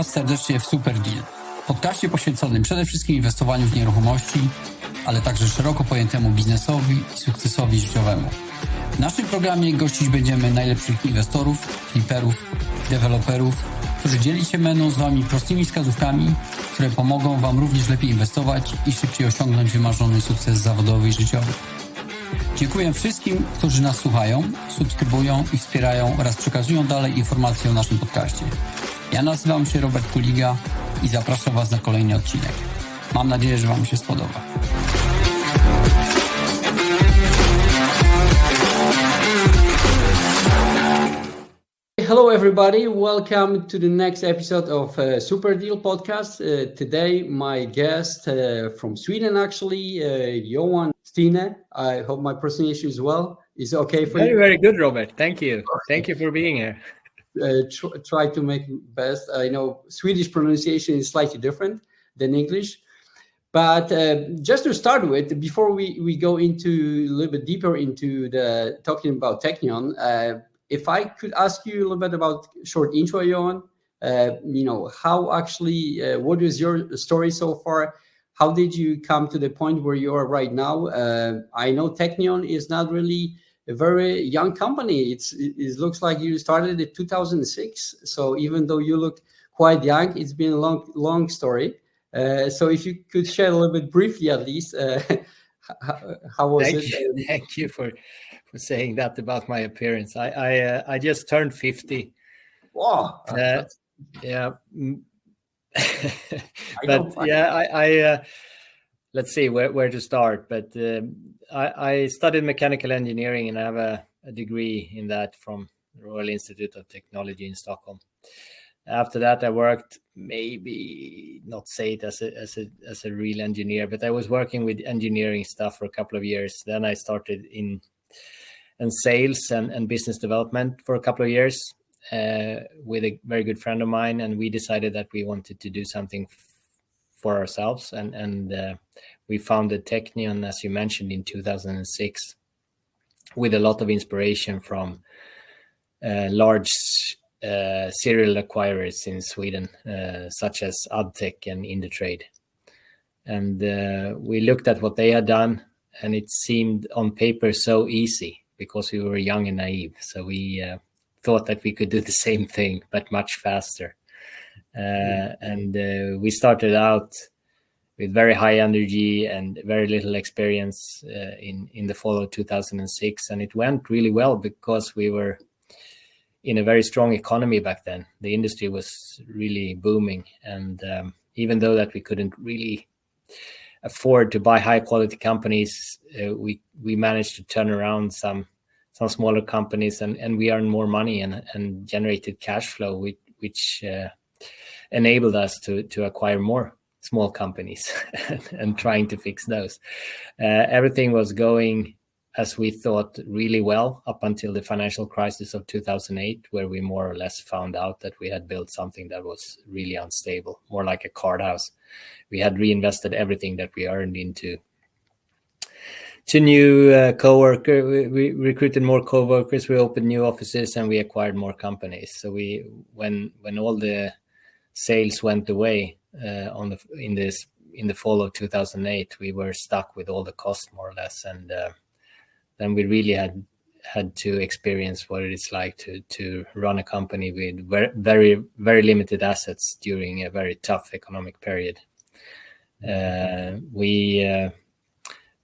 Was serdecznie w Super Deal, podcaście poświęconym przede wszystkim inwestowaniu w nieruchomości, ale także szeroko pojętemu biznesowi i sukcesowi życiowemu. W naszym programie gościć będziemy najlepszych inwestorów, fliperów, deweloperów, którzy dzielić się będą z Wami prostymi wskazówkami, które pomogą Wam również lepiej inwestować i szybciej osiągnąć wymarzony sukces zawodowy i życiowy. Dziękuję wszystkim, którzy nas słuchają, subskrybują i wspierają oraz przekazują dalej informacje o naszym podcaście. Ja nazywam się Robert Kuliga i zapraszam Was na kolejny odcinek. Mam nadzieję, że Wam się spodoba. Hello everybody, welcome to the next episode of Super Deal podcast. Today my guest from Sweden actually, Johan Steene. I hope my pronunciation is well. Is okay for you? Very good, Robert. Thank you. Thank you for being here. Try to make best. I know Swedish pronunciation is slightly different than English. But just to start with, before we go into a little bit deeper into the talking about Teqnion, if I could ask you a little bit about short intro, Johan, how actually, what is your story so far? How did you come to the point where you are right now? I know Teqnion is not really a very young company. It looks like you started in 2006. So even though you look quite young, it's been a long story. So if you could share a little bit briefly, at least, how was it? Thank you for saying that about my appearance. I just turned 50. Wow. Yeah. But I let's see where to start. But I studied mechanical engineering and I have a degree in that from the Royal Institute of Technology in Stockholm. After that, I worked, maybe not say it as a real engineer, but I was working with engineering stuff for a couple of years. Then I started in sales and business development for a couple of years with a very good friend of mine, and we decided that we wanted to do something for ourselves, and we founded Teqnion, as you mentioned, in 2006, with a lot of inspiration from large serial acquirers in Sweden, such as Adtech and Indutrade. And we looked at what they had done, and it seemed on paper so easy because we were young and naive. So we thought that we could do the same thing, but much faster. And we started out with very high energy and very little experience in the fall of 2006. And it went really well because we were in a very strong economy back then. The industry was really booming. And even though that we couldn't really afford to buy high quality companies, we managed to turn around some smaller companies and we earned more money and generated cash flow, which enabled us to acquire more small companies and trying to fix those. Everything was going as we thought really well up until the financial crisis of 2008, where we more or less found out that we had built something that was really unstable, more like a card house. We had reinvested everything that we earned into new co-worker. We recruited more co-workers, we opened new offices, and we acquired more companies. So when all the sales went away in the fall of 2008, we were stuck with all the costs more or less, and then we really had to experience what it is like to run a company with very, very limited assets during a very tough economic period.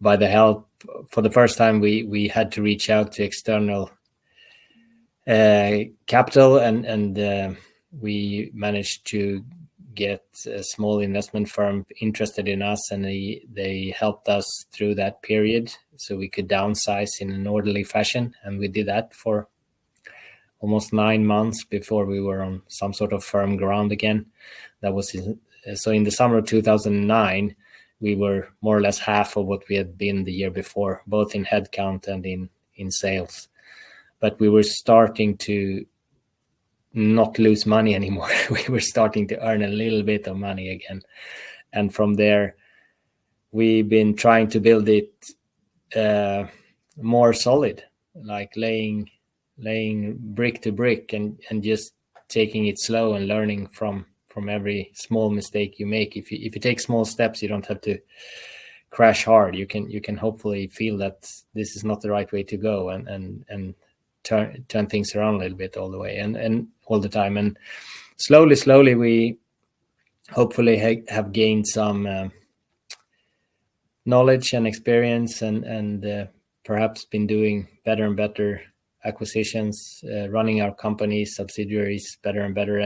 By the help, for the first time, we had to reach out to external capital, and we managed to get a small investment firm interested in us, and they helped us through that period so we could downsize in an orderly fashion. And we did that for almost 9 months before we were on some sort of firm ground again. That was so in the summer of 2009, we were more or less half of what we had been the year before, both in headcount and in sales. But we were starting to not lose money anymore. We were starting to earn a little bit of money again. And from there, we've been trying to build it more solid, like laying brick to brick and just taking it slow and learning from from every small mistake you make. If you take small steps, you don't have to crash hard. You can hopefully feel that this is not the right way to go, and turn things around a little bit all the way and all the time. And slowly we hopefully have gained some knowledge and experience, and perhaps been doing better and better acquisitions, running our companies, subsidiaries better and better.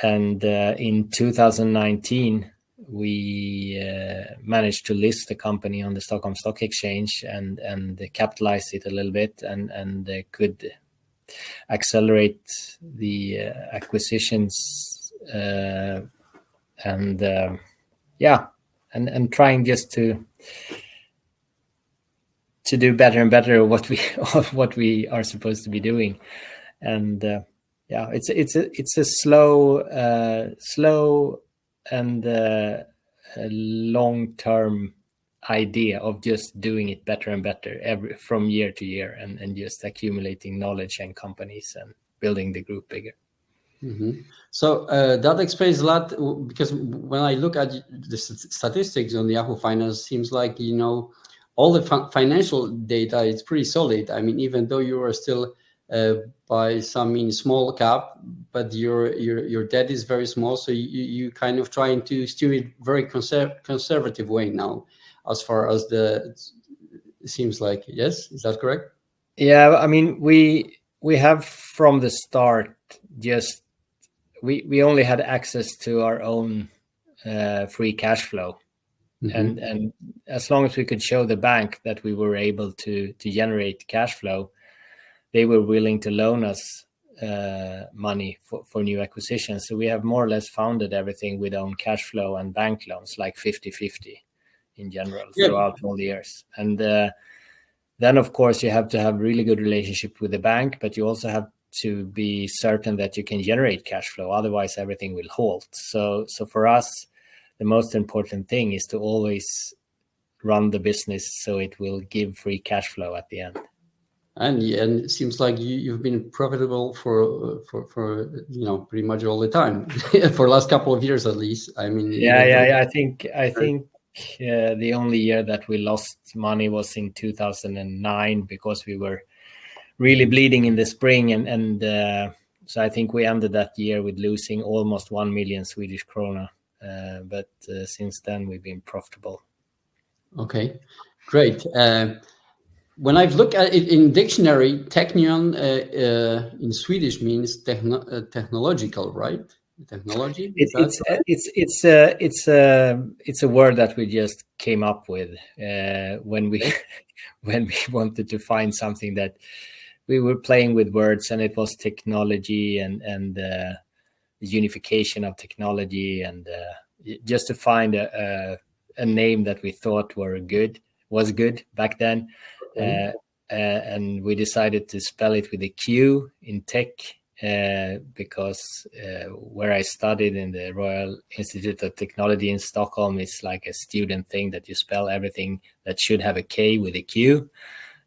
And in 2019, we managed to list the company on the Stockholm Stock Exchange and capitalize it a little bit, and could accelerate the acquisitions, and trying just to do better and better of what we are supposed to be doing. And it's a slow and a long-term idea of just doing it better and better from year to year, and just accumulating knowledge and companies and building the group bigger. Mm-hmm. So that explains a lot, because when I look at the statistics on Yahoo Finance, seems like, all the financial data is pretty solid. I mean, even though you are still by some means small cap, but your debt is very small, so you kind of trying to steer it very conservative way now, as far as it seems like. Yes, is that correct? Yeah, I mean, we have from the start just we only had access to our own free cash flow. Mm-hmm. And as long as we could show the bank that we were able to generate cash flow, they were willing to loan us money for new acquisitions. So we have more or less funded everything with own cash flow and bank loans, like 50-50 in general, throughout all the years. And then, of course, you have to have really good relationship with the bank, but you also have to be certain that you can generate cash flow. Otherwise, everything will halt. So for us, the most important thing is to always run the business so it will give free cash flow at the end. And it seems like you've been profitable for pretty much all the time for the last couple of years at least. I mean, I think the only year that we lost money was in 2009, because we were really bleeding in the spring, and so I think we ended that year with losing almost 1 million Swedish krona. But since then we've been profitable. Okay, great. When I've looked at it in dictionary, Teqnion in Swedish means technological, right? Technology. It's a word that we just came up with when we wanted to find something that we were playing with words, and it was technology and the unification of technology, and just to find a name that we thought was good back then. And we decided to spell it with a Q in tech, because where I studied in the Royal Institute of Technology in Stockholm, it's like a student thing that you spell everything that should have a K with a Q,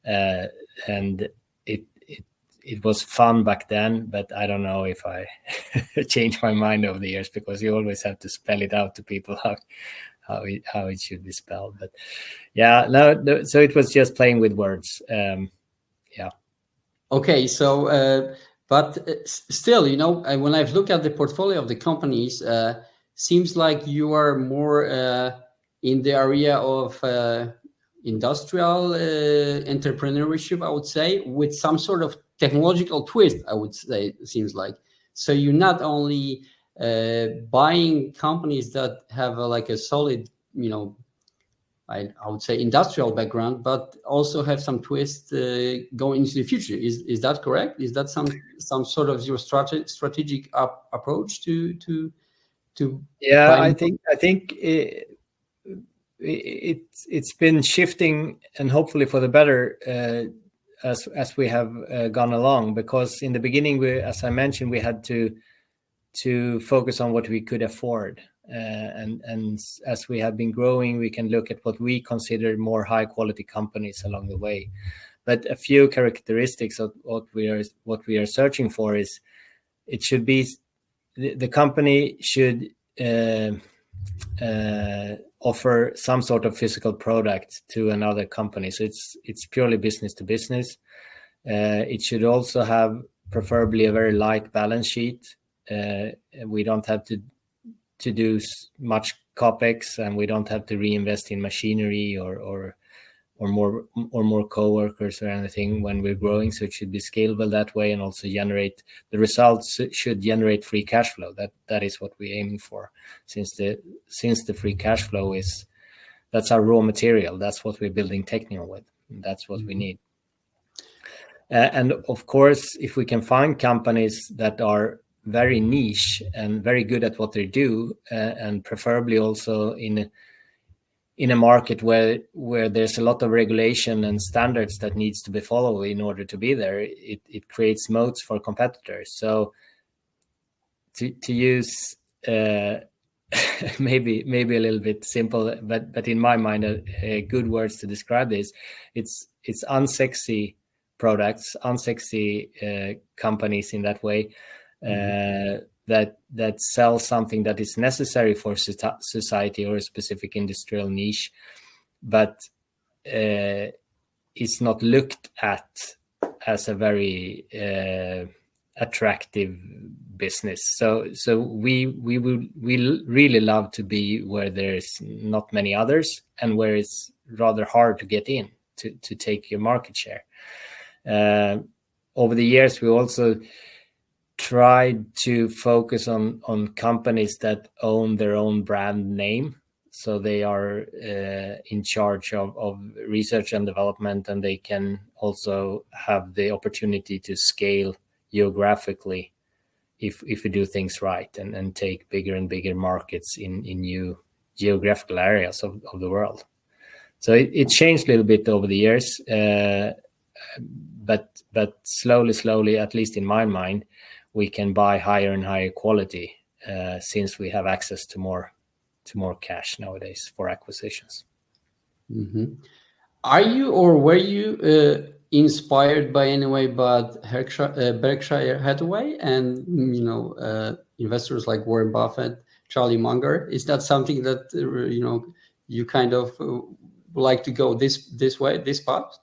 and it was fun back then, but I don't know if I changed my mind over the years, because you always have to spell it out to people how it should be spelled. But so it was just playing with words. Okay, so but still, when I've looked at the portfolio of the companies, seems like you are more in the area of industrial entrepreneurship, I would say, with some sort of technological twist, I would say, it seems like. So you're not only buying companies that have a solid, I would say industrial background, but also have some twist going into the future. Is that correct? Is that some sort of your strategic approach to? Yeah, I think it's been shifting, and hopefully for the better, as we have gone along. Because in the beginning, as I mentioned, we had to focus on what we could afford, and as we have been growing, we can look at what we consider more high quality companies along the way. But a few characteristics of what we are searching for is it should be the company should offer some sort of physical product to another company. So it's purely business to business. It should also have preferably a very light balance sheet. We don't have to do much capex, and we don't have to reinvest in machinery or more co-workers or anything when we're growing. So it should be scalable that way, and also generate the results should generate free cash flow. That is what we're aiming for, since the free cash flow that's our raw material. That's what we're building Teqnion with. That's what we need. And of course, if we can find companies that are very niche and very good at what they do, and preferably also in a market where there's a lot of regulation and standards that needs to be followed in order to be there, it creates moats for competitors. So to use maybe a little bit simple, but in my mind, good words to describe this, it's unsexy products, unsexy companies in that way, that sell something that is necessary for society or a specific industrial niche, but it's not looked at as a very attractive business. So we really love to be where there's not many others, and where it's rather hard to get in to take your market share. Over the years, we also tried to focus on companies that own their own brand name. So they are in charge of research and development, and they can also have the opportunity to scale geographically if we do things right, and take bigger and bigger markets in new geographical areas of the world. So it changed a little bit over the years, but slowly, at least in my mind, we can buy higher and higher quality since we have access to more cash nowadays for acquisitions. Mm-hmm. Are you, or were you inspired by any way by Berkshire Hathaway and investors like Warren Buffett, Charlie Munger? Is that something that you kind of like to go this way, this path?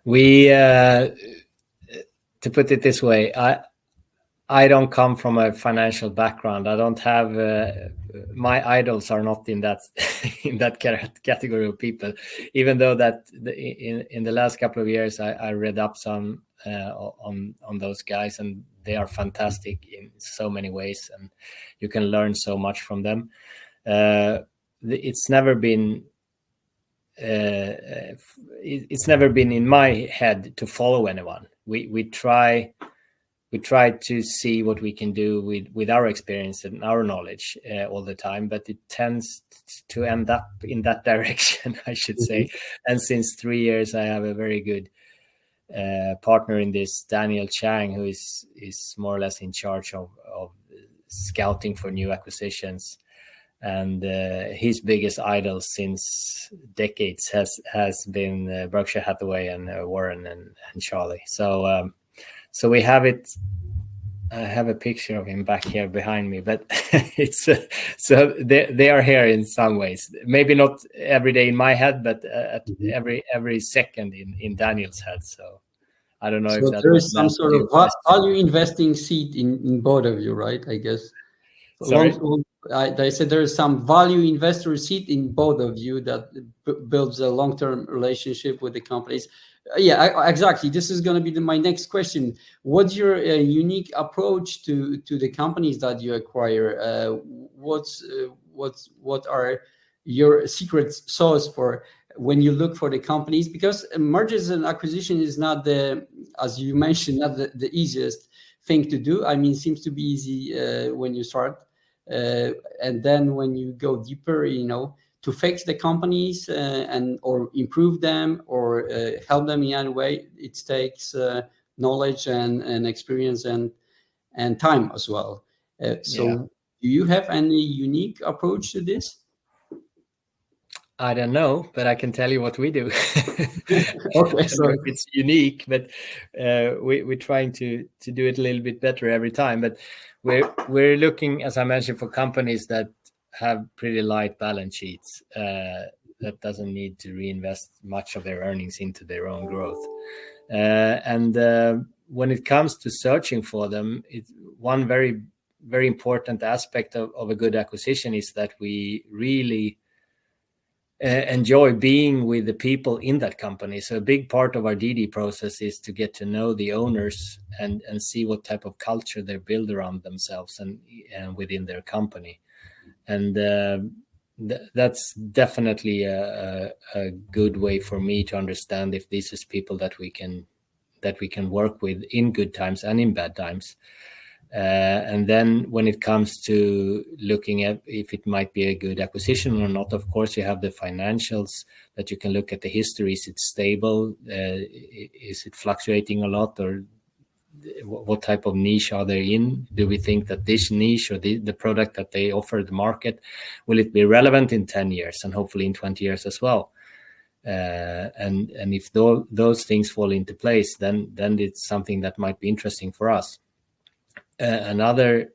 We to put it this way, I don't come from a financial background. I don't have my idols are not in that category of people. Even though that in the last couple of years I read up some on those guys, and they are fantastic in so many ways, and you can learn so much from them. It's never been in my head to follow anyone. We try to see what we can do with our experience and our knowledge all the time, but it tends to end up in that direction, I should say. And since 3 years, I have a very good partner in this, Daniel Chang, who is more or less in charge of scouting for new acquisitions. And his biggest idol since decades has been Berkshire Hathaway and Warren and Charlie. So we have it. I have a picture of him back here behind me, but it's so they are here in some ways. Maybe not every day in my head, but at every second in Daniel's head. So I don't know if that there is some sort of value investing seat in both of you, right? I guess. Sorry? I said there is some value investor seat in both of you that builds a long-term relationship with the companies. Yeah, exactly. This is going to be my next question. What's your unique approach to the companies that you acquire? What are your secret sauce for when you look for the companies? Because mergers and acquisition is not as you mentioned, not the easiest thing to do. I mean, it seems to be easy when you start. And then when you go deeper, to fix the companies or improve them or help them in any way, it takes knowledge and experience and time as well. Do you have any unique approach to this? I don't know, but I can tell you what we do. Okay, so it's unique, but we're trying to do it a little bit better every time. But we're looking, as I mentioned, for companies that have pretty light balance sheets that doesn't need to reinvest much of their earnings into their own growth. And when it comes to searching for them, one very, very important aspect of a good acquisition is that we really enjoy being with the people in that company. So a big part of our DD process is to get to know the owners and see what type of culture they build around themselves and within their company. And that's definitely a good way for me to understand if this is people that we can work with in good times and in bad times. And then when it comes to looking at if it might be a good acquisition or not, of course, you have the financials that you can look at the history. Is it stable? Is it fluctuating a lot? Or what type of niche are they in? Do we think that this niche or the product that they offer the market, will it be relevant in 10 years and hopefully in 20 years as well? And if those things fall into place, then it's something that might be interesting for us. Another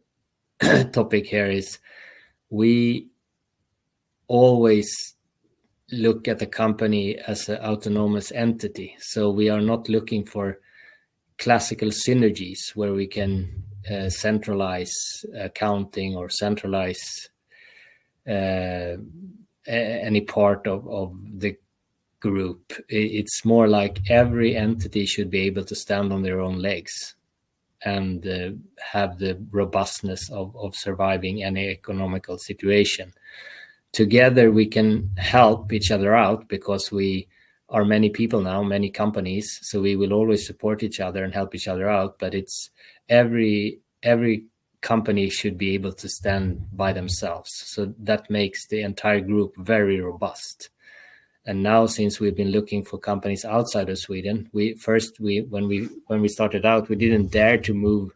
topic here is we always look at the company as an autonomous entity. So we are not looking for classical synergies where we can centralize accounting or centralize any part of the group. It's more like every entity should be able to stand on their own legs and have the robustness of surviving any economical situation. Together we can help each other out because we are many people now, many companies, so we will always support each other and help each other out. But it's every company should be able to stand by themselves. So that makes the entire group very robust. And now, since we've been looking for companies outside of Sweden, when we started out, we didn't dare to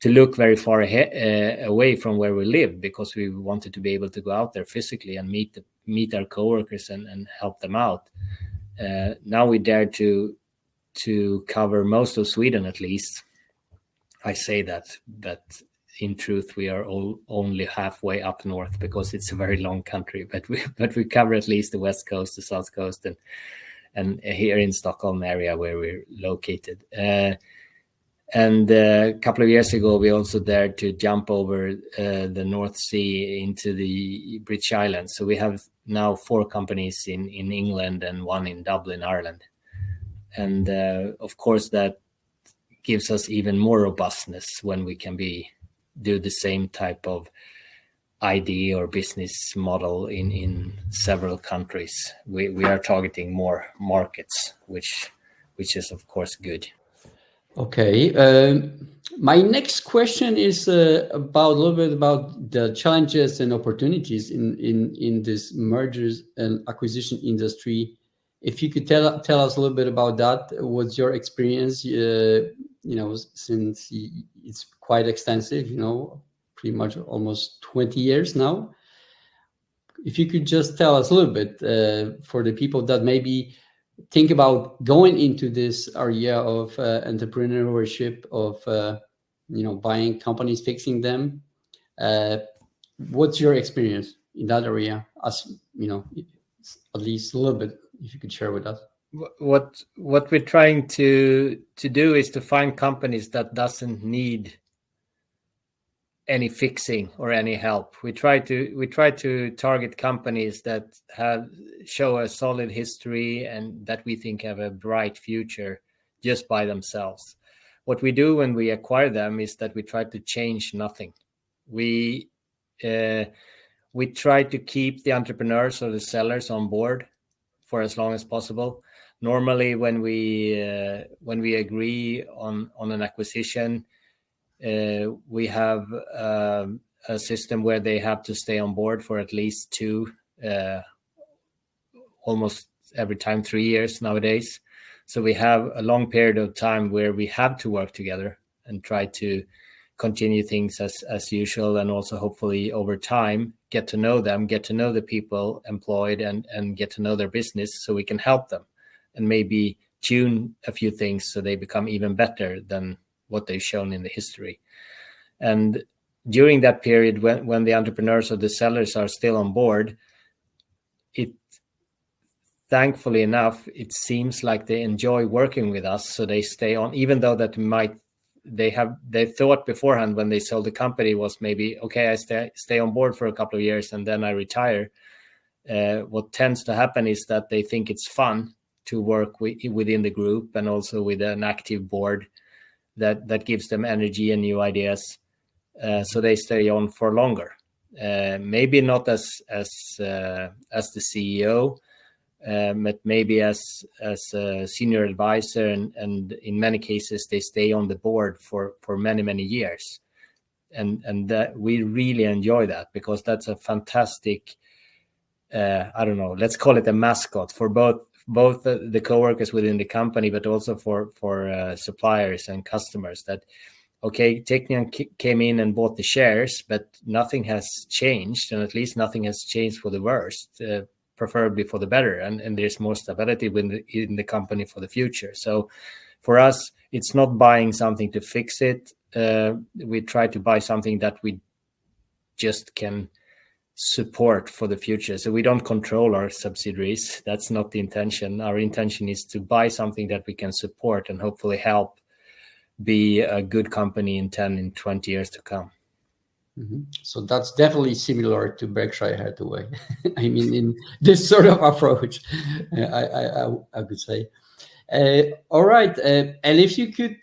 look very far away from where we lived, because we wanted to be able to go out there physically and meet our coworkers and help them out. Now we dare to cover most of Sweden, at least. I say that, but in truth, we are only halfway up north because it's a very long country. But we cover at least the west coast, the south coast, and here in Stockholm area where we're located. And a couple of years ago, we also dared to jump over the North Sea into the British Islands. So we have now 4 companies in England and 1 in Dublin, Ireland. And of course, that gives us even more robustness when we can do the same type of idea or business model in several countries. We are targeting more markets, which is of course good. Okay. My next question is about a little bit about the challenges and opportunities in this mergers and acquisition industry. If you could tell us a little bit about that, what's your experience? Since it's quite extensive, pretty much almost 20 years now. If you could just tell us a little bit for the people that maybe think about going into this area of entrepreneurship, of buying companies, fixing them. What's your experience in that area? As at least a little bit, if you could share with us. What we're trying to do is to find companies that doesn't need any fixing or any help. We try to target companies that show a solid history and that we think have a bright future just by themselves. What we do when we acquire them is that we try to change nothing. We try to keep the entrepreneurs or the sellers on board for as long as possible. Normally, when we agree on an acquisition, we have a system where they have to stay on board for at least 2, almost every time 3 years nowadays. So we have a long period of time where we have to work together and try to continue things as usual, and also hopefully over time get to know them, get to know the people employed, and get to know their business so we can help them and maybe tune a few things so they become even better than what they've shown in the history. And during that period, when the entrepreneurs or the sellers are still on board, thankfully enough, it seems like they enjoy working with us, so they stay on, even though that they thought beforehand when they sold the company was maybe, okay, I stay on board for a couple of years and then I retire. What tends to happen is that they think it's fun to work within the group, and also with an active board that gives them energy and new ideas. So they stay on for longer. Maybe not as the CEO, but maybe as a senior advisor, and in many cases they stay on the board for many years, and that we really enjoy that, because that's a fantastic, I don't know, let's call it a mascot for both the coworkers within the company, but also for suppliers and customers. That, okay, Teqnion came in and bought the shares, but nothing has changed, and at least nothing has changed for the worst, preferably for the better, and there's more stability in the company for the future. So for us, it's not buying something to fix it. We try to buy something that we just can support for the future. So we don't control our subsidiaries. That's not the intention. Our intention is to buy something that we can support and hopefully help be a good company in 10 and 20 years to come. Mm-hmm. So that's definitely similar to Berkshire Hathaway. I mean, in this sort of approach, I could say. All right, and if you could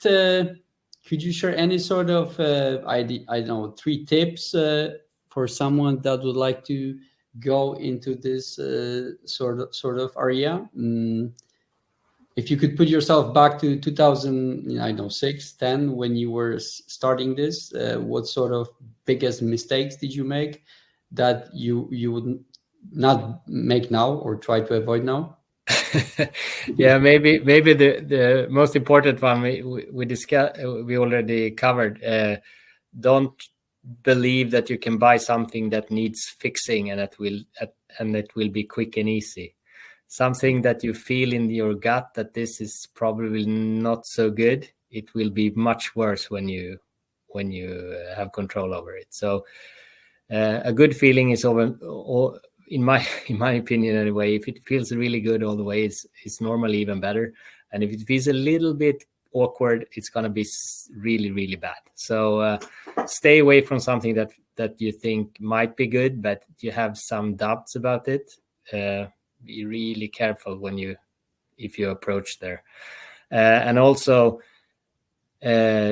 you share any sort of I don't know, 3 tips for someone that would like to go into this sort of area? If you could put yourself back to 2006, 10, when you were starting this, what sort of biggest mistakes did you make that you would not make now or try to avoid now? Yeah, maybe the most important one we discussed, we already covered. Don't believe that you can buy something that needs fixing and it will be quick and easy. Something that you feel in your gut that this is probably not so good, it will be much worse when you have control over it. So a good feeling is in my opinion anyway, if it feels really good all the way, it's normally even better. And if it feels a little bit awkward, it's going to be really bad. So stay away from something that you think might be good, but you have some doubts about it. Be really careful if you approach there. And also, if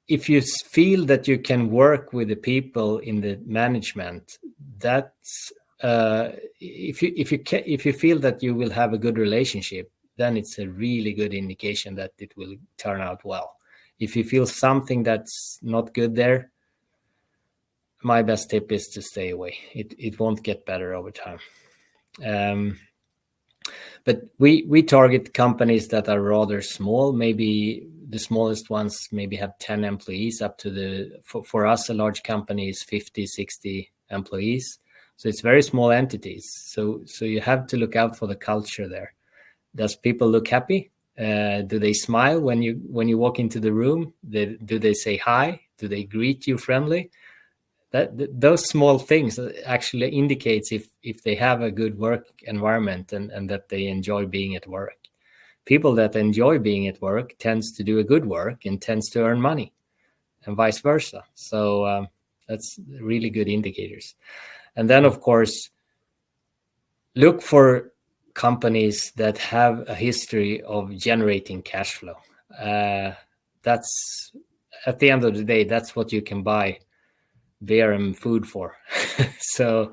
you feel that you can work with the people in the management, that's if you feel that you will have a good relationship, then it's a really good indication that it will turn out well. If you feel something that's not good there, my best tip is to stay away. It won't get better over time. But we target companies that are rather small. Maybe the smallest ones maybe have 10 employees up to for us, a large company is 50, 60 employees. So it's very small entities. So you have to look out for the culture there. Does people look happy? Do they smile when you walk into the room? Do they say hi? Do they greet you friendly? Those small things actually indicates if they have a good work environment and that they enjoy being at work. People that enjoy being at work tends to do a good work and tends to earn money, and vice versa. So that's really good indicators. And then, of course, look for companies that have a history of generating cash flow. That's, at the end of the day, that's what you can buy beer and food for. so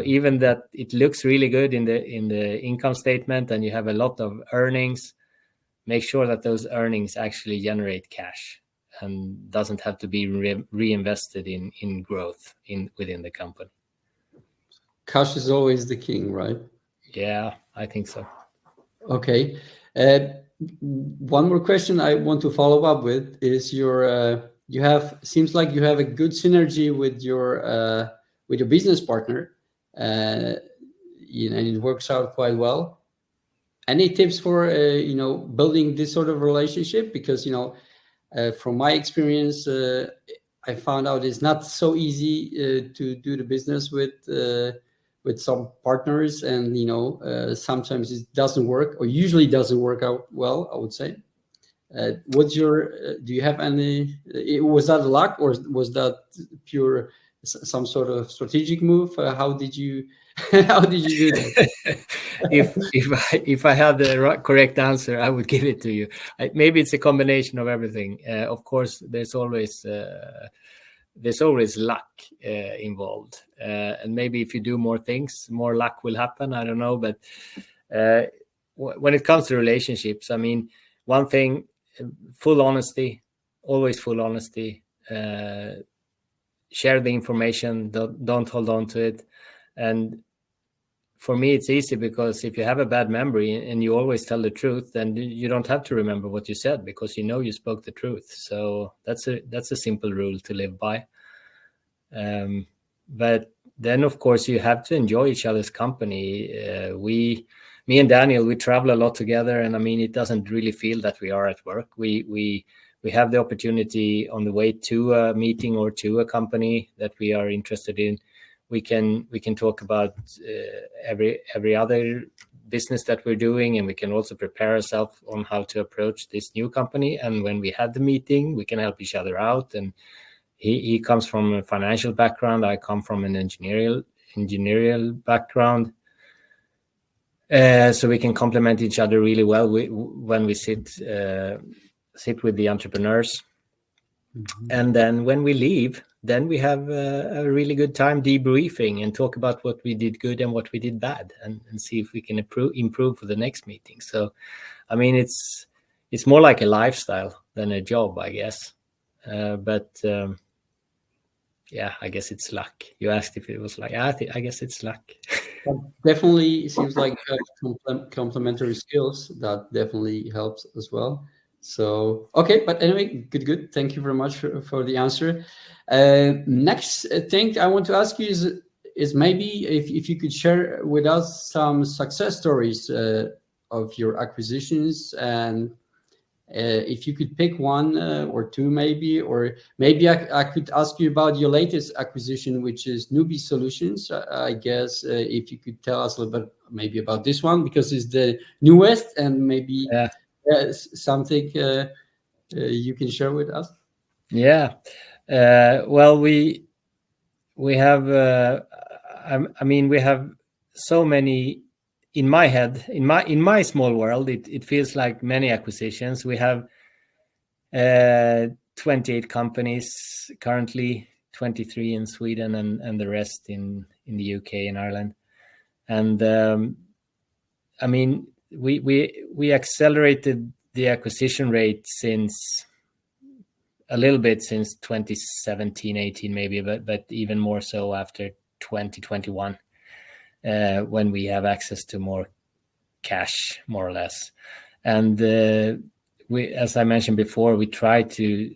even that it looks really good in the income statement and you have a lot of earnings, make sure that those earnings actually generate cash and doesn't have to be reinvested in growth within the company. Cash is always the king, right? Yeah, I think so. Okay. One more question I want to follow up with is seems like you have a good synergy with your business partner, and it works out quite well. Any tips for building this sort of relationship? Because From my experience, I found out it's not so easy to do the business with some partners, and sometimes it doesn't work, or usually doesn't work out well, I would say. Do you have any? Was that luck, or was that pure some sort of strategic move? How did you do that? if I had the correct answer, I would give it to you. Maybe it's a combination of everything. Of course, there's always luck involved, and maybe if you do more things, more luck will happen. I don't know, but when it comes to relationships, I mean, one thing: full honesty, always full honesty. Share the information. Don't hold on to it. And for me, it's easy because if you have a bad memory and you always tell the truth, then you don't have to remember what you said because you spoke the truth. So that's a simple rule to live by. But then, of course, you have to enjoy each other's company. Me and Daniel, we travel a lot together, and I mean, it doesn't really feel that we are at work. We have the opportunity on the way to a meeting or to a company that we are interested in. We can talk about every other business that we're doing, and we can also prepare ourselves on how to approach this new company. And when we had the meeting, we can help each other out. And he comes from a financial background. I come from an engineering background. So we can complement each other really well when we sit with the entrepreneurs. Mm-hmm. And then when we leave, then we have a really good time debriefing and talk about what we did good and what we did bad, and see if we can improve for the next meeting. So, I mean, it's more like a lifestyle than a job, I guess. Yeah, I guess it's luck. You asked if it was like, I guess it's luck. Definitely seems like complementary skills. That definitely helps as well. So, okay, but anyway, good. Thank you very much for the answer. Next thing I want to ask you is maybe if you could share with us some success stories of your acquisitions, and if you could pick one or two maybe, or maybe I could ask you about your latest acquisition, which is Newbie Solutions. I guess if you could tell us a little bit maybe about this one, because it's the newest, and maybe something you can share with us. Yeah. Well, we have, I mean, we have so many. In my head, in my small world, it feels like many acquisitions. We have 28 companies currently, 23 in Sweden, and the rest in the UK and Ireland. And I mean, we accelerated the acquisition rate since 2017, 18 maybe, but even more so after 2021. When we have access to more cash, more or less. And we, as I mentioned before, we try to,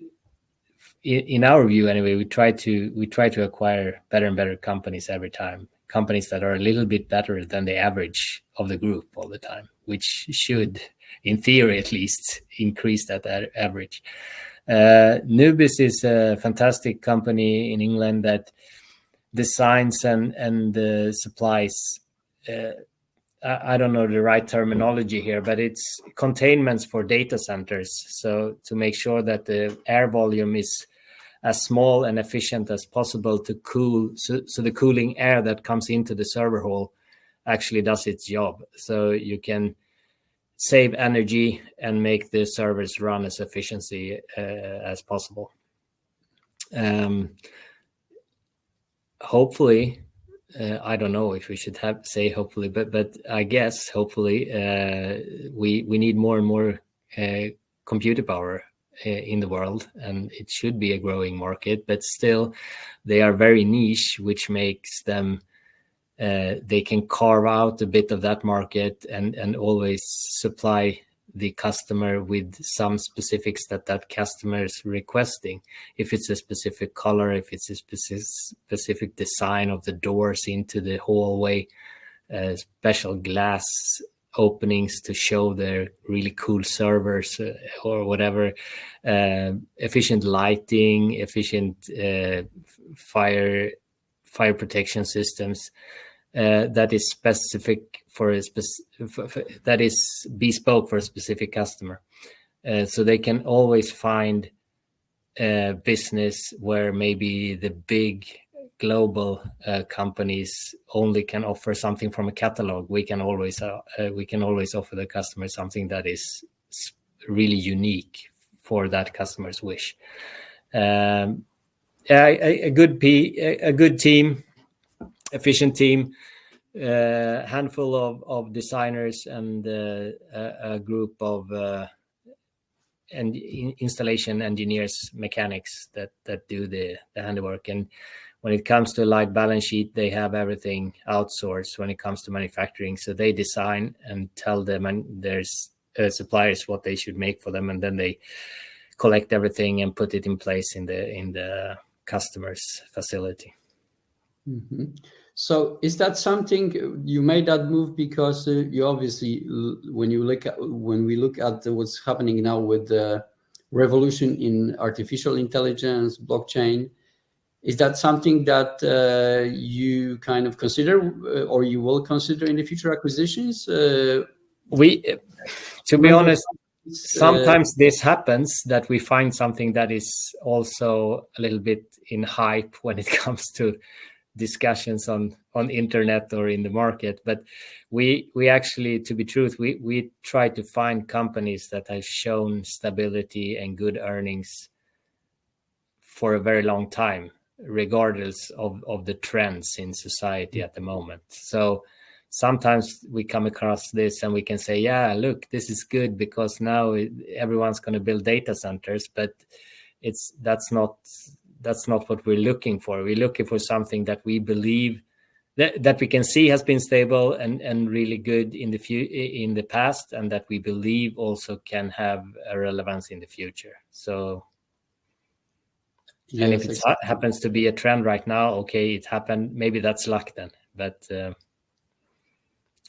in our view anyway, we try to acquire better and better companies every time, companies that are a little bit better than the average of the group all the time, which should, in theory at least, increase that average. Nubis is a fantastic company in England that designs and supplies, I don't know the right terminology here, but it's containments for data centers. So to make sure that the air volume is as small and efficient as possible to cool, so the cooling air that comes into the server hall actually does its job. So you can save energy and make the servers run as efficiently as possible. Hopefully, I don't know if we should say hopefully, but I guess hopefully we need more and more computer power in the world, and it should be a growing market. But still, they are very niche, which makes them they can carve out a bit of that market and always supply the customer with some specifics that customer is requesting. If it's a specific color, if it's a specific design of the doors into the hallway, special glass openings to show their really cool servers or whatever, efficient lighting, efficient fire protection systems that is specific for that is bespoke for a specific customer. So they can always find a business where maybe the big global companies only can offer something from a catalog. We can always offer the customer something that is really unique for that customer's wish. A good team, efficient team, handful of designers, and a group of and installation engineers, mechanics that do the handiwork. And when it comes to light balance sheet, they have everything outsourced when it comes to manufacturing. So they design and tell them and there's suppliers what they should make for them, and then they collect everything and put it in place in the customer's facility. Mm-hmm. So is that something you made that move because you obviously, when we look at what's happening now with the revolution in artificial intelligence, blockchain, is that something that you kind of consider or you will consider in the future acquisitions? To be honest, sometimes this happens that we find something that is also a little bit in hype when it comes to discussions on internet or in the market. But we actually, to be truth, we try to find companies that have shown stability and good earnings for a very long time, regardless of the trends in society at the moment. So sometimes we come across this and we can say, yeah, look, this is good because now everyone's going to build data centers, but that's not what we're looking for. We're looking for something that we believe that we can see has been stable and really good in the past, and that we believe also can have a relevance in the future. So, yes, and if it happens to be a trend right now, okay, it happened. Maybe that's luck then. But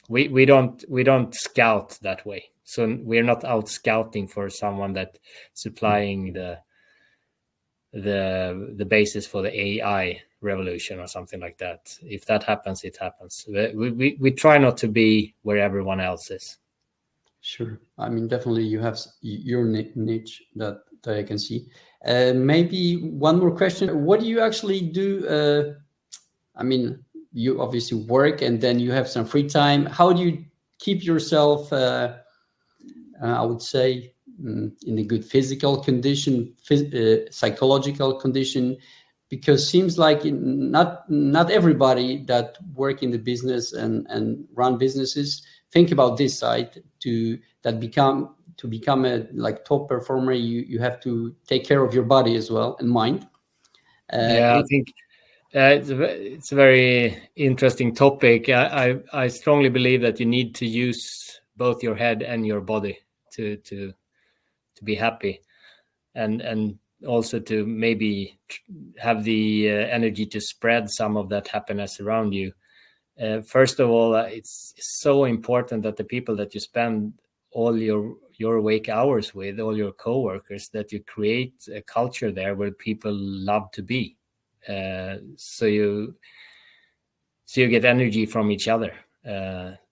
we don't scout that way. So we're not out scouting for someone that supplying the basis for the AI revolution or something like that. If that happens, it happens. We try not to be where everyone else is. Sure. I mean, definitely you have your niche that I can see. Maybe one more question. What do you actually do? I mean, you obviously work and then you have some free time. How do you keep yourself, I would say, in a good physical condition, psychological condition? Because seems like not everybody that work in the business and run businesses think about this side. To become a like top performer, you have to take care of your body as well and mind. I think it's a very interesting topic. I strongly believe that you need to use both your head and your body to be happy, and also to maybe have the energy to spread some of that happiness around you. First of all, it's so important that the people that you spend all your awake hours with, all your coworkers, that you create a culture there where people love to be. So you get energy from each other.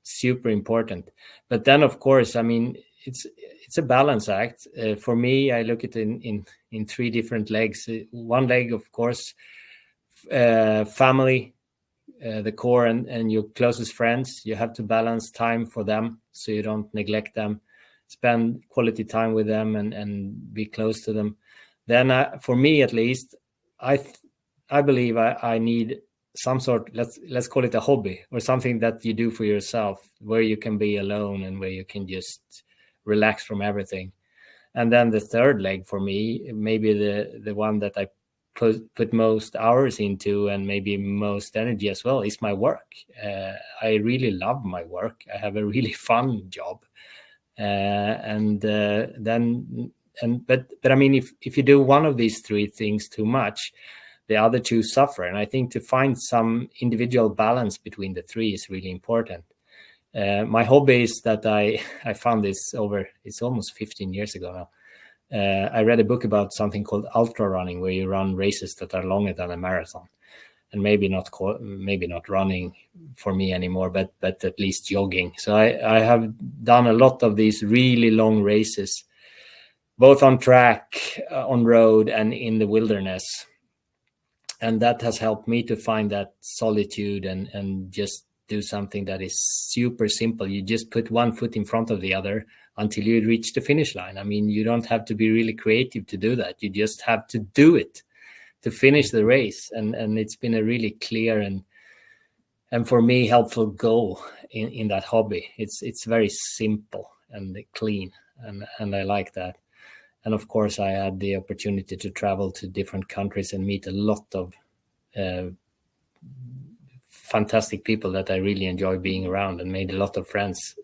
Super important. But then, of course, I mean, it's a balance act. For me, I look at it in three different legs. One leg, of course, family, the core and your closest friends. You have to balance time for them so you don't neglect them. Spend quality time with them and be close to them. Then, for me at least, I believe I need some sort, let's call it a hobby or something that you do for yourself, where you can be alone and where you can just relax from everything. And then the third leg for me, maybe the one that I put most hours into and maybe most energy as well, is my work. I really love my work. I have a really fun job. But I mean, if you do one of these three things too much, the other two suffer. And I think to find some individual balance between the three is really important. My hobbies that I found this over, it's almost 15 years ago now. I read a book about something called ultra running, where you run races that are longer than a marathon, and maybe not running for me anymore, but at least jogging. So I have done a lot of these really long races, both on track, on road, and in the wilderness. And that has helped me to find that solitude and just do something that is super simple. You just put one foot in front of the other until you reach the finish line. I mean, you don't have to be really creative to do that. You just have to do it to finish the race. And it's been a really clear and for me helpful goal in that hobby. It's very simple and clean, and I like that. And of course, I had the opportunity to travel to different countries and meet a lot of fantastic people that I really enjoy being around, and made a lot of friends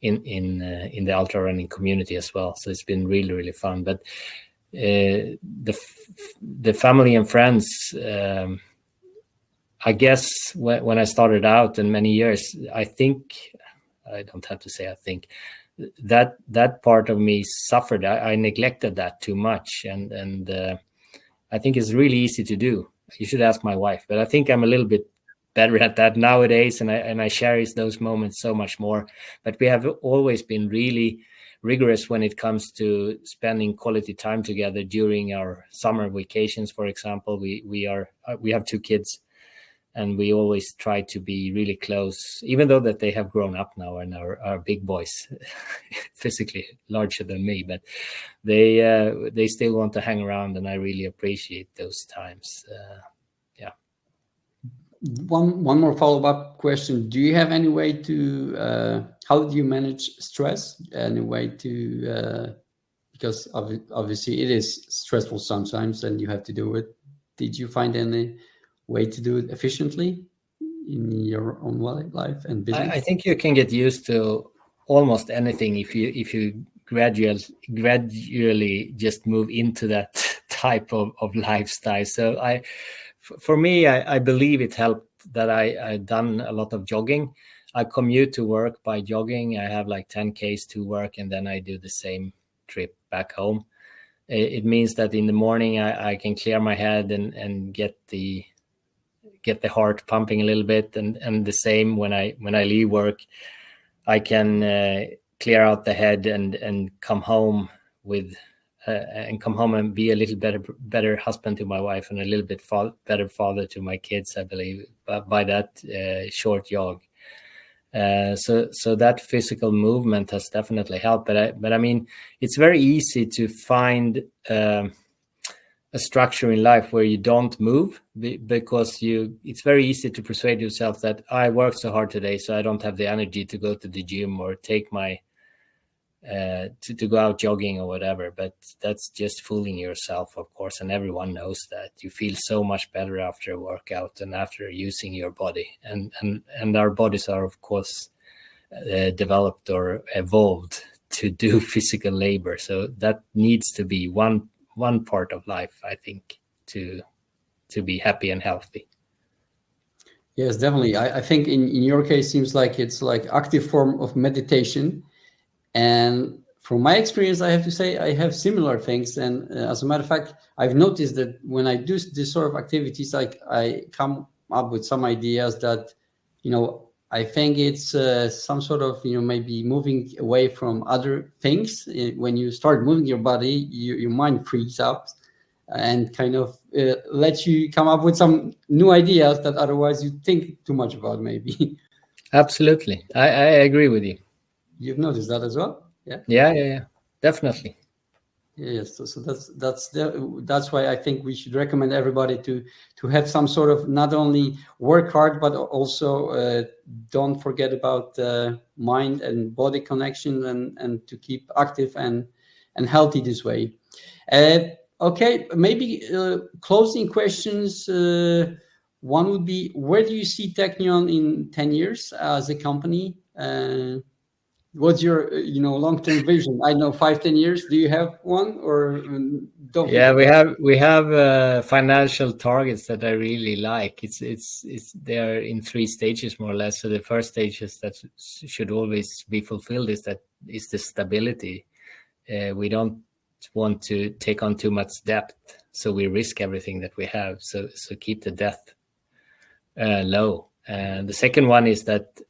in the ultra running community as well. So it's been really, really fun. But the family and friends, I guess when I started out in many years, I don't have to say I think, that part of me suffered. I neglected that too much, and I think it's really easy to do. You should ask my wife, but I think I'm a little bit better at that nowadays, and I cherish those moments so much more. But we have always been really rigorous when it comes to spending quality time together during our summer vacations. For example, we have 2 kids, and we always try to be really close, even though that they have grown up now and are big boys, physically larger than me, but they still want to hang around, and I really appreciate those times. One more follow-up question. Do you have any way to, how do you manage stress? Any way to, because obviously it is stressful sometimes and you have to do it. Did you find any way to do it efficiently in your own life and business? I think you can get used to almost anything if you gradually just move into that type of lifestyle. So for me, I believe it helped that I've done a lot of jogging. I commute to work by jogging. I have like 10 Ks to work, and then I do the same trip back home. It means that in the morning I can clear my head and get the heart pumping a little bit, and the same when I leave work, I can clear out the head and come home and be a little better husband to my wife, and a little bit better father to my kids, I believe, by that short jog. So that physical movement has definitely helped. But I mean, it's very easy to find a structure in life where you don't move, because it's very easy to persuade yourself that I worked so hard today, so I don't have the energy to go to the gym or take my to go out jogging or whatever. But that's just fooling yourself, of course, and everyone knows that. You feel so much better after a workout and after using your body, and our bodies are, of course, developed or evolved to do physical labor, so that needs to be one part of life, I think, to be happy and healthy. Yes, definitely. I think in your case, seems like it's like active form of meditation. And from my experience, I have to say I have similar things. And as a matter of fact, I've noticed that when I do this sort of activities, like I come up with some ideas that, I think it's some sort of, maybe moving away from other things. When you start moving your body, your mind frees up and kind of lets you come up with some new ideas that otherwise you think too much about, maybe. Absolutely. I agree with you. You've noticed that as well? Yeah, definitely. Yes, so that's why I think we should recommend everybody to have some sort of, not only work hard, but also don't forget about mind and body connection, and to keep active and healthy this way. Okay, maybe closing questions. One would be, where do you see Teqnion in 10 years as a company? What's your long-term vision? I know 5-10 years. Do you have one, or Don't we have financial targets that I really like. They are in 3 stages more or less. So the first stage is that should always be fulfilled is the stability. We don't want to take on too much debt, so we risk everything that we have. So keep the debt low. And the second one is that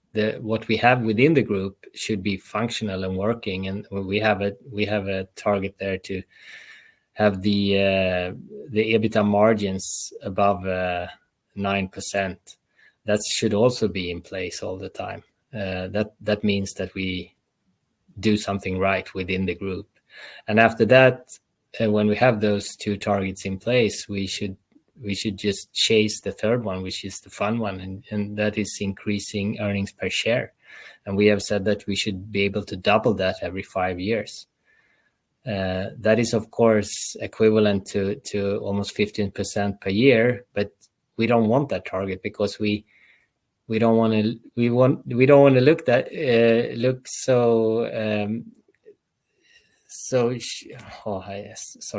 what we have within the group should be functional and working, and we have a target there to have the EBITDA margins above 9%. That should also be in place all the time. That means that we do something right within the group. And after that, when we have those 2 targets in place, we should just chase the third one, which is the fun one, and that is increasing earnings per share. And we have said that we should be able to double that every 5 years. That is, of course, equivalent to almost 15% per year, but we don't want that target because we don't want to look so sorry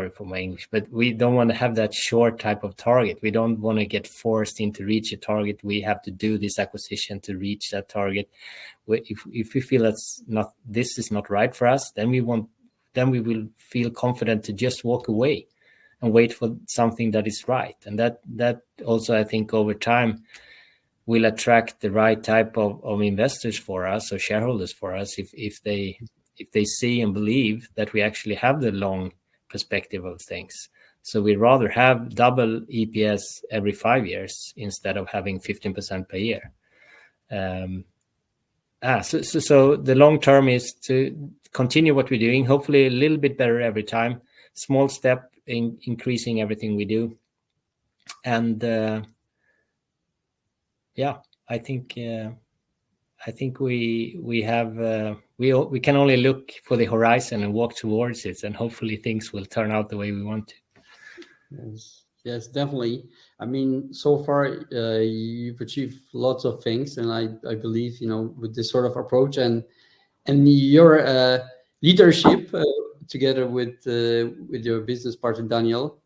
for my English, but we don't want to have that short type of target. We don't want to get forced into reach a target. We have to do this acquisition to reach that target. If we feel this is not right for us, then we will feel confident to just walk away and wait for something that is right. And that also, I think, over time will attract the right type of investors for us or shareholders for us if they see and believe that we actually have the long perspective of things. So we'd rather have double EPS every 5 years instead of having 15% per year. So the long term is to continue what we're doing, hopefully a little bit better every time, small step in increasing everything we do. And I think we have we can only look for the horizon and walk towards it, and hopefully things will turn out the way we want to. Yes, definitely. I mean, so far you've achieved lots of things, and I believe, with this sort of approach and your leadership together with your business partner Daniel,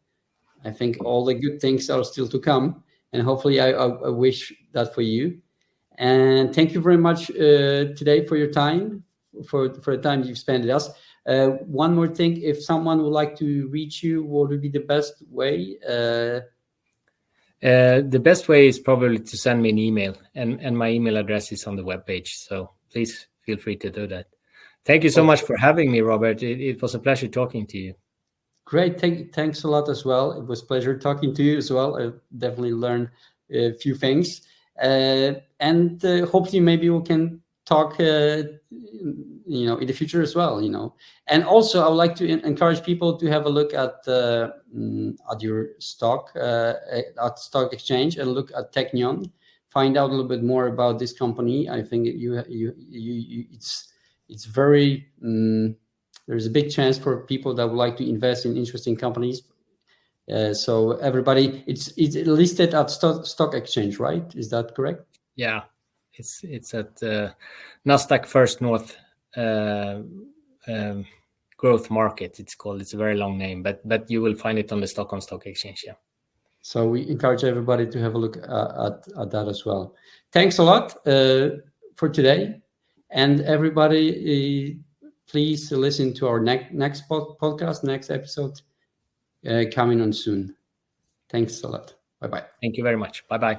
I think all the good things are still to come, and hopefully I wish that for you. And thank you very much today for your time, for the time you've spent with us. One more thing, if someone would like to reach you, what would be the best way? The best way is probably to send me an email, and my email address is on the webpage. So please feel free to do that. Thank you so much for having me, Robert. It was a pleasure talking to you. Great. Thanks a lot as well. It was a pleasure talking to you as well. I definitely learned a few things. And hopefully maybe we can talk in the future as well, And also I would like to encourage people to have a look at your stock at stock exchange and look at Teqnion, find out a little bit more about this company. I think it's very there's a big chance for people that would like to invest in interesting companies. So everybody, it's listed at stock exchange, right? Is that correct? Yeah, it's at Nasdaq First North Growth Market. It's called. It's a very long name, but you will find it on the Stockholm Stock Exchange. Yeah. So we encourage everybody to have a look at that as well. Thanks a lot for today, and everybody, please listen to our next podcast, next episode. Coming on soon. Thanks a lot. Bye-bye. Thank you very much. Bye-bye.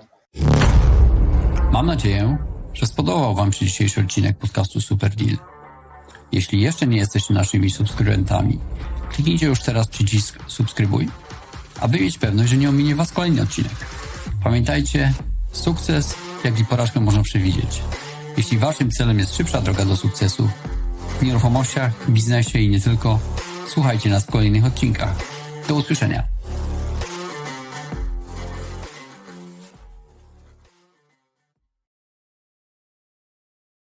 Mam nadzieję, że spodobał Wam się dzisiejszy odcinek podcastu Super Deal. Jeśli jeszcze nie jesteście naszymi subskrybentami, kliknijcie już teraz przycisk subskrybuj, aby mieć pewność, że nie ominie Was kolejny odcinek. Pamiętajcie, sukces, jak i porażkę można przewidzieć. Jeśli Waszym celem jest szybsza droga do sukcesu w nieruchomościach, biznesie i nie tylko, słuchajcie nas w kolejnych odcinkach. Do usłyszenia.